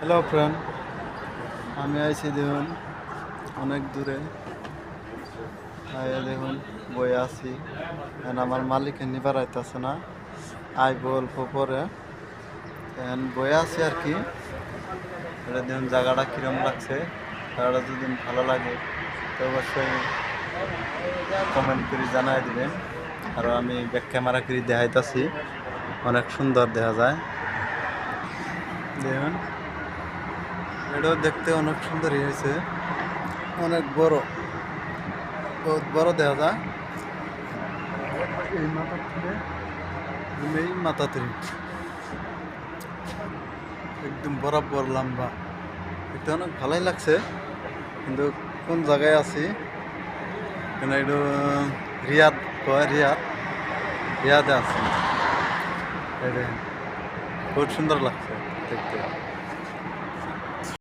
Hello friend, আমি আইছি দেখুন অনেক দূরে। দেখুন বয়ে আছি, আমার মালিক নিবার আইতাছে না, আইব অল্প পরে। বয়ে আছি আর কি। এটা দেখুন জায়গাটা কিরম লাগছে। জায়গাটা যদি ভালো লাগে তো অবশ্যই কমেন্ট করে জানাই দিবেন। আর আমি ব্যাক ক্যামেরা করে দেখাইতাছি, অনেক সুন্দর দেখা যায়। দেখুন এটাও দেখতে অনেক সুন্দর হয়েছে, অনেক বড়, বহুত বড় দেখা যায়। এই মাথা থেকে এই মাথা থেকে একদম বরাবর লম্বা। এটা অনেক ভালোই লাগছে, কিন্তু কোন জায়গায় আছি কেন এটা রিয়াদ কয়, রিয়াদে আছি। এই দেখেন বহুত সুন্দর লাগছে দেখতে।